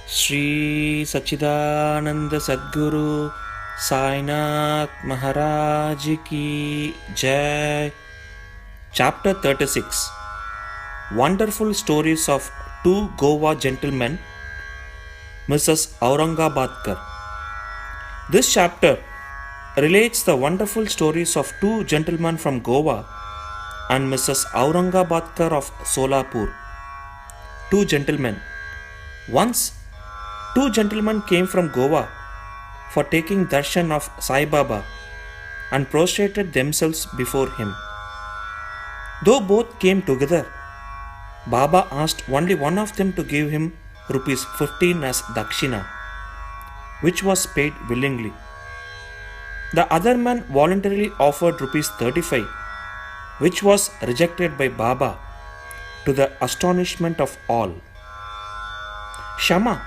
Shri Sachidananda Sadguru Sainath Maharaj Ki Jai. Chapter 36. Wonderful Stories of Two Goa Gentlemen, Mrs. Aurangabadkar. This chapter relates the wonderful stories of two gentlemen from Goa and Mrs. Aurangabadkar of Solapur. Two gentlemen. Once, two gentlemen came from Goa for taking darshan of Sai Baba and prostrated themselves before him. Though both came together, Baba asked only one of them to give him rupees 15 as dakshina, which was paid willingly. The other man voluntarily offered rupees 35, which was rejected by Baba to the astonishment of all. Shama,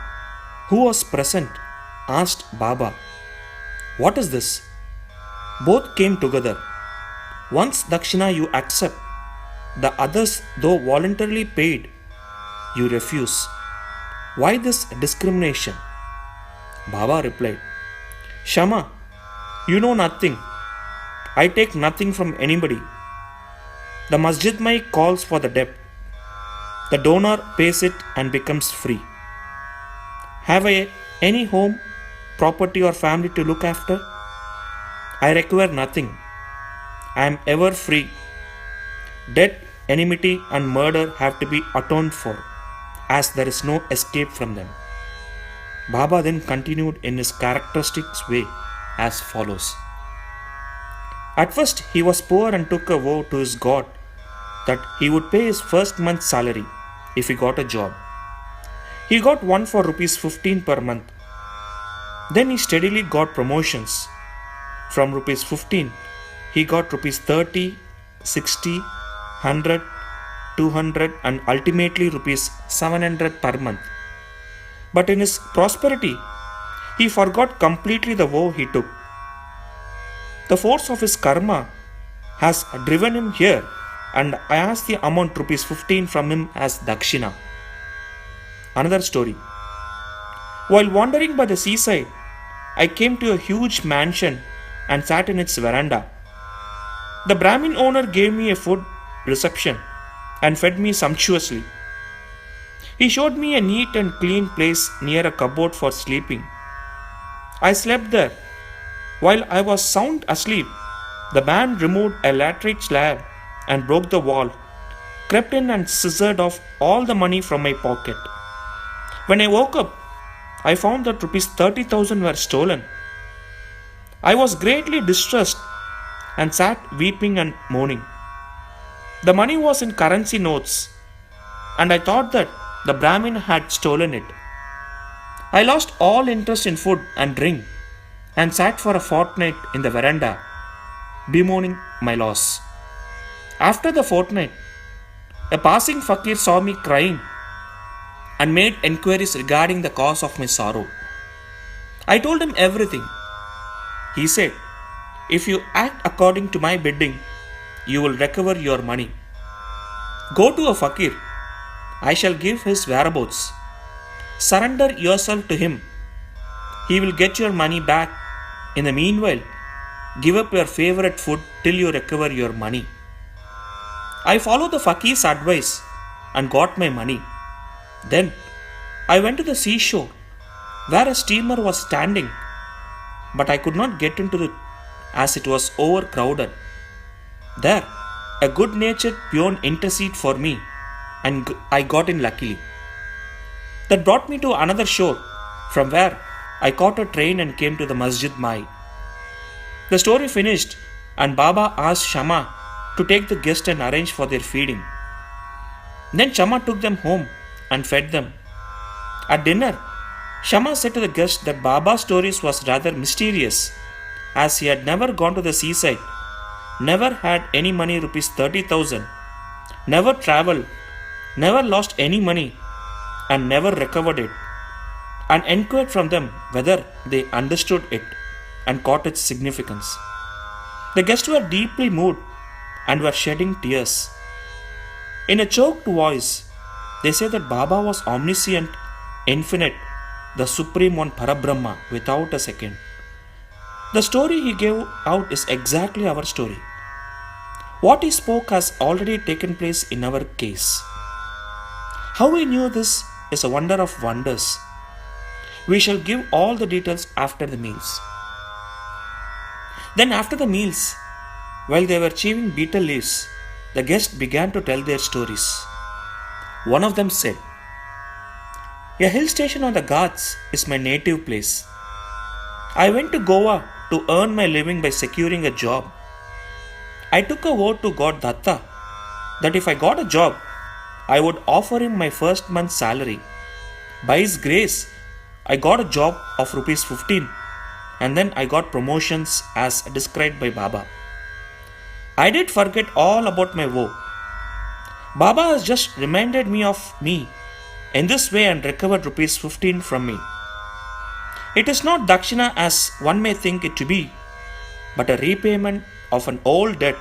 who was present, asked Baba, "What is this?" Both came together. Once dakshina you accept, the others, though voluntarily paid, you refuse. Why this discrimination? Baba replied, "Shama, you know nothing. I take nothing from anybody. The Masjid Mai calls for the debt. The donor pays it and becomes free. Have I any home, property, or family to look after? I require nothing. I am ever free. Debt, enmity, and murder have to be atoned for, as there is no escape from them." Baba then continued in his characteristic way as follows. At first, he was poor and took a vow to his God that he would pay his first month's salary if he got a job. He got one for rupees 15 per month. Then he steadily got promotions. From rupees 15, he got rupees 30, 60, 100, 200 and ultimately rupees 700 per month. But in his prosperity, he forgot completely the vow he took. The force of his karma has driven him here, and I asked the amount rupees 15 from him as dakshina. Another story. While wandering by the seaside, I came to a huge mansion and sat in its veranda. The Brahmin owner gave me a food reception and fed me sumptuously. He showed me a neat and clean place near a cupboard for sleeping. I slept there. While I was sound asleep, the man removed a latrite slab and broke the wall, crept in and scissored off all the money from my pocket. When I woke up, I found that rupees 30,000 were stolen. I was greatly distressed and sat weeping and moaning. The money was in currency notes, and I thought that the Brahmin had stolen it. I lost all interest in food and drink and sat for a fortnight in the veranda, bemoaning my loss. After the fortnight, a passing fakir saw me crying and made enquiries regarding the cause of my sorrow. I told him everything. He said, "If you act according to my bidding, you will recover your money. Go to a fakir. I shall give his whereabouts. Surrender yourself to him. He will get your money back. In the meanwhile, give up your favorite food till you recover your money." I followed the fakir's advice and got my money. Then I went to the seashore where a steamer was standing, but I could not get into it as it was overcrowded. There, a good natured peon interceded for me and I got in luckily. That brought me to another shore, from where I caught a train and came to the Masjid Mai. The story finished, and Baba asked Shama to take the guests and arrange for their feeding. Then Shama took them home and fed them. At dinner, Shama said to the guests that Baba's stories was rather mysterious, as he had never gone to the seaside, never had any money rupees 30,000, never travelled, never lost any money, and never recovered it, and inquired from them whether they understood it and caught its significance. The guests were deeply moved and were shedding tears. In a choked voice, they say that Baba was omniscient, infinite, the Supreme One Parabrahma without a second. The story he gave out is exactly our story. What he spoke has already taken place in our case. How he knew this is a wonder of wonders. We shall give all the details after the meals. Then, after the meals, while they were chewing betel leaves, the guests began to tell their stories. One of them said, "A hill station on the Ghats is my native place. I went to Goa to earn my living by securing a job. I took a vow to God Datta that if I got a job, I would offer him my first month's salary. By his grace, I got a job of rupees 15 and then I got promotions as described by Baba. I did forget all about my woe. Baba has just reminded me of me in this way and recovered rupees 15 from me. It is not dakshina as one may think it to be, but a repayment of an old debt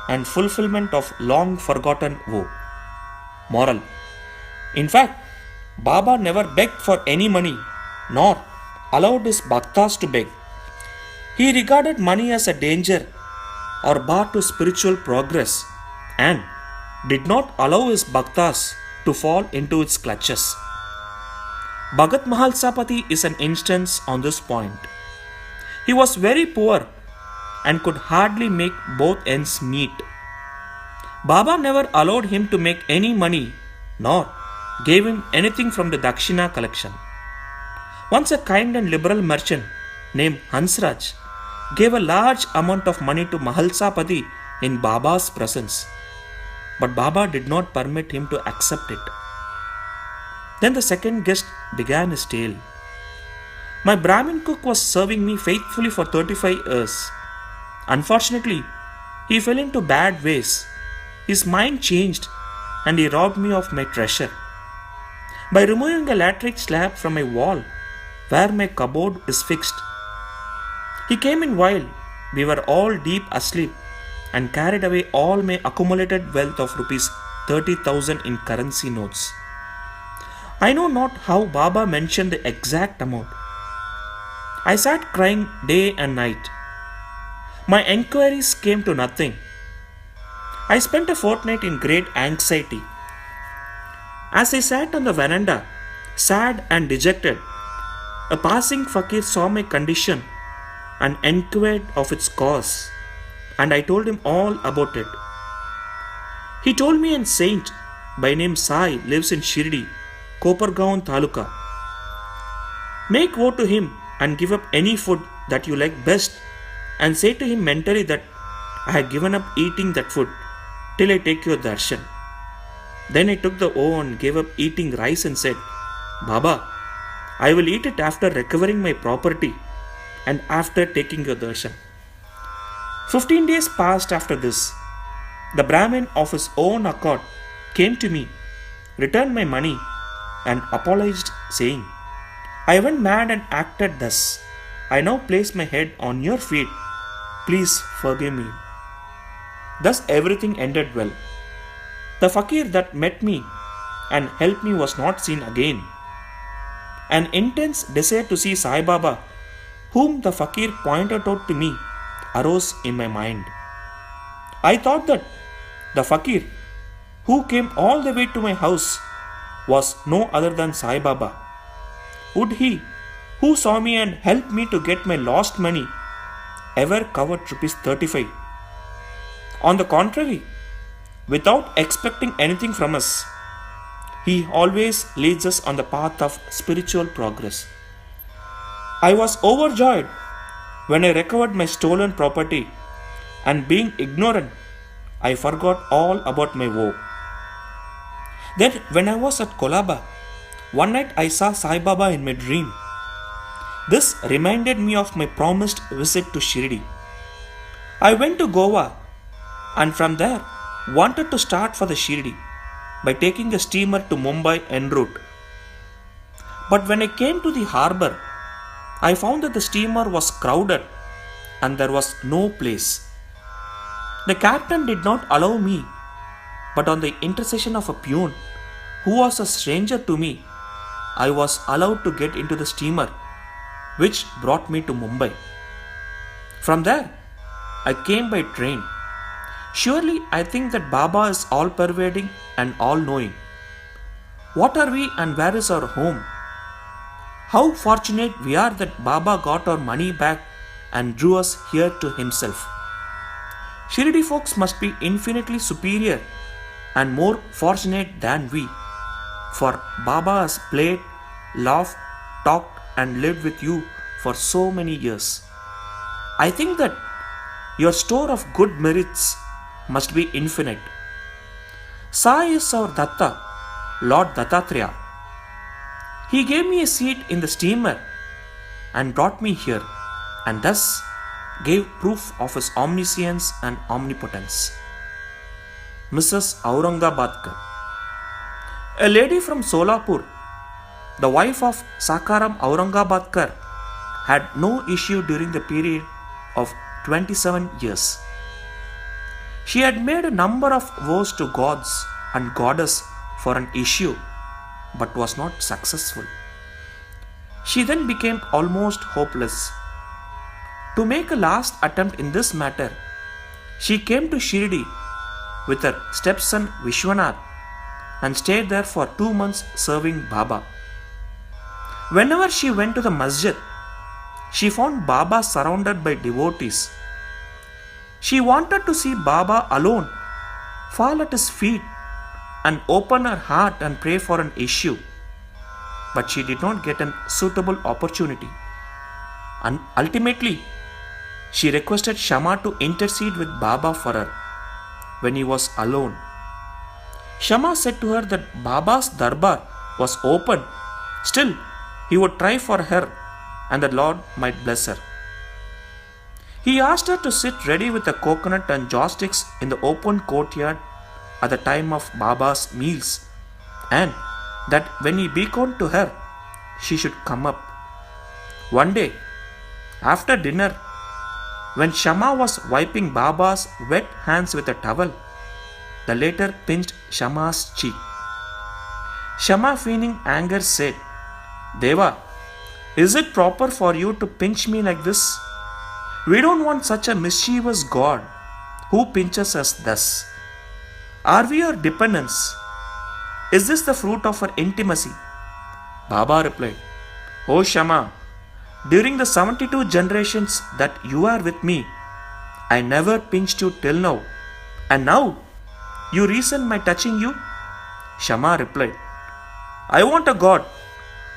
and fulfillment of long forgotten woe." Moral: in fact, Baba never begged for any money nor allowed his bhaktas to beg. He regarded money as a danger or bar to spiritual progress and did not allow his bhaktas to fall into its clutches. Bhagat Mahalsapati is an instance on this point. He was very poor and could hardly make both ends meet. Baba never allowed him to make any money nor gave him anything from the Dakshina collection. Once a kind and liberal merchant named Hansraj gave a large amount of money to Mahalsapati in Baba's presence, but Baba did not permit him to accept it. Then the second guest began his tale. "My Brahmin cook was serving me faithfully for 35 years. Unfortunately, he fell into bad ways. His mind changed and he robbed me of my treasure. By removing a lateritic slab from my wall where my cupboard is fixed, he came in while we were all deep asleep and carried away all my accumulated wealth of rupees 30,000 in currency notes. I know not how Baba mentioned the exact amount. I sat crying day and night. My enquiries came to nothing. I spent a fortnight in great anxiety. As I sat on the veranda, sad and dejected, a passing fakir saw my condition and inquired of its cause, and I told him all about it. He told me a saint by name Sai lives in Shirdi, Kopargaon Taluka. Make vow to him and give up any food that you like best, and say to him mentally that I have given up eating that food till I take your darshan." Then I took the vow and gave up eating rice and said, "Baba, I will eat it after recovering my property and after taking your darshan." 15 days passed after this. The Brahmin of his own accord came to me, returned my money, and apologized, saying, "I went mad and acted thus. I now place my head on your feet. Please forgive me." Thus everything ended well. The fakir that met me and helped me was not seen again. An intense desire to see Sai Baba, whom the fakir pointed out to me, arose in my mind. I thought that the fakir, who came all the way to my house, was no other than Sai Baba. Would he, who saw me and helped me to get my lost money, ever covet rupees 35? On the contrary, without expecting anything from us, he always leads us on the path of spiritual progress. I was overjoyed when I recovered my stolen property, and being ignorant, I forgot all about my woe. Then, when I was at Kolaba, one night I saw Sai Baba in my dream. This reminded me of my promised visit to Shirdi. I went to Goa and from there wanted to start for the Shirdi by taking a steamer to Mumbai en route. But when I came to the harbour, I found that the steamer was crowded and there was no place. The captain did not allow me, but on the intercession of a peon, who was a stranger to me, I was allowed to get into the steamer which brought me to Mumbai. From there, I came by train. Surely I think that Baba is all pervading and all knowing. What are we and where is our home? How fortunate we are that Baba got our money back and drew us here to himself. Shirdi folks must be infinitely superior and more fortunate than we, for Baba has played, laughed, talked, and lived with you for so many years. I think that your store of good merits must be infinite. Sai is our Datta, Lord Dattatreya. He gave me a seat in the steamer and brought me here, and thus gave proof of his omniscience and omnipotence. Mrs. Aurangabadkar. A lady from Solapur, the wife of Sakaram Aurangabadkar, had no issue during the period of 27 years. She had made a number of vows to gods and goddess for an issue, but was not successful. She then became almost hopeless. To make a last attempt in this matter, she came to Shirdi with her stepson Vishwanath and stayed there for 2 months serving Baba. Whenever she went to the masjid, she found Baba surrounded by devotees. She wanted to see Baba alone, fall at his feet, and open her heart and pray for an issue. But she did not get a suitable opportunity. And ultimately, she requested Shama to intercede with Baba for her when he was alone. Shama said to her that Baba's darbar was open. Still, he would try for her and the Lord might bless her. He asked her to sit ready with a coconut and joss-sticks in the open courtyard at the time of Baba's meals, and that when he beckoned to her, she should come up. One day, after dinner, when Shama was wiping Baba's wet hands with a towel, the latter pinched Shama's cheek. Shama, feigning anger, said, "Deva, is it proper for you to pinch me like this? We don't want such a mischievous God who pinches us thus. Are we your dependents? Is this the fruit of our intimacy?" Baba replied, "O Shama, during the 72 generations that you are with me, I never pinched you till now, and now you resent my touching you?" Shama replied, "I want a God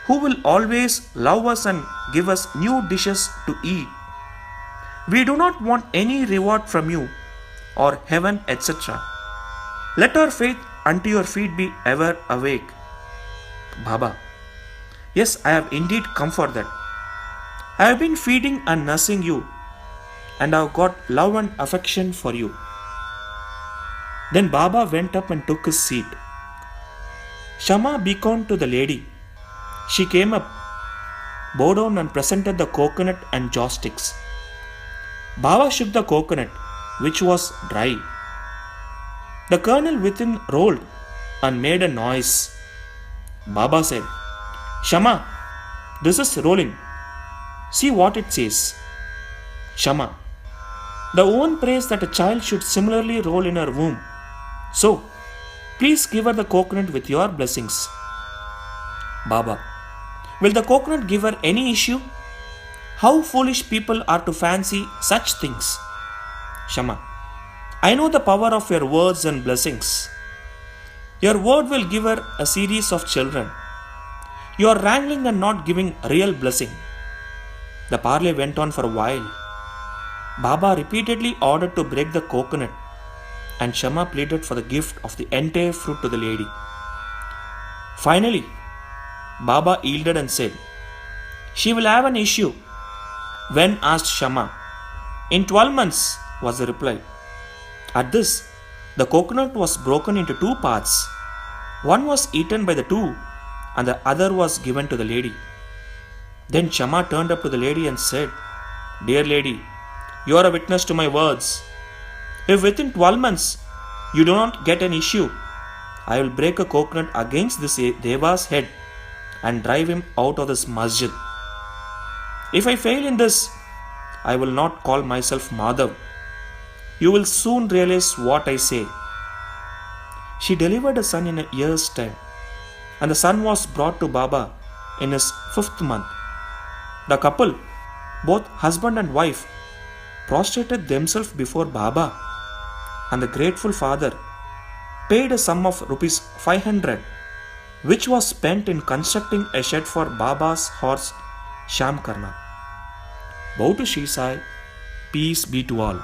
who will always love us and give us new dishes to eat. We do not want any reward from you or heaven, etc. Let our faith unto your feet be ever awake." Baba: "Yes, I have indeed come for that. I have been feeding and nursing you, and I have got love and affection for you." Then Baba went up and took his seat. Shama beckoned to the lady. She came up, bowed down and presented the coconut and joss-sticks. Baba shook the coconut, which was dry. The kernel within rolled and made a noise. Baba said, "Shama, this is rolling. See what it says." Shama: "The woman prays that a child should similarly roll in her womb. So, please give her the coconut with your blessings." Baba: "Will the coconut give her any issue? How foolish people are to fancy such things." Shama: "I know the power of your words and blessings. Your word will give her a series of children. You are wrangling and not giving real blessing." The parley went on for a while. Baba repeatedly ordered to break the coconut, and Shama pleaded for the gift of the entire fruit to the lady. Finally, Baba yielded and said, "She will have an issue." When asked Shama, "In 12 months," was the reply. At this, the coconut was broken into 2 parts. One was eaten by the 2, and the other was given to the lady. Then Shama turned up to the lady and said, "Dear lady, you are a witness to my words. If within 12 months you do not get an issue, I will break a coconut against this Deva's head and drive him out of this masjid. If I fail in this, I will not call myself Madhav. You will soon realize what I say." She delivered a son in a year's time, and the son was brought to Baba in his 5th month. The couple, both husband and wife, prostrated themselves before Baba, and the grateful father paid a sum of rupees 500, which was spent in constructing a shed for Baba's horse Shamkarna. Bow to Shri Sai, peace be to all.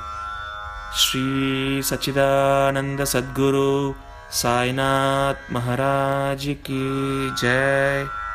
Shri Sachidananda Sadguru Sainath Maharaj Ki Jai.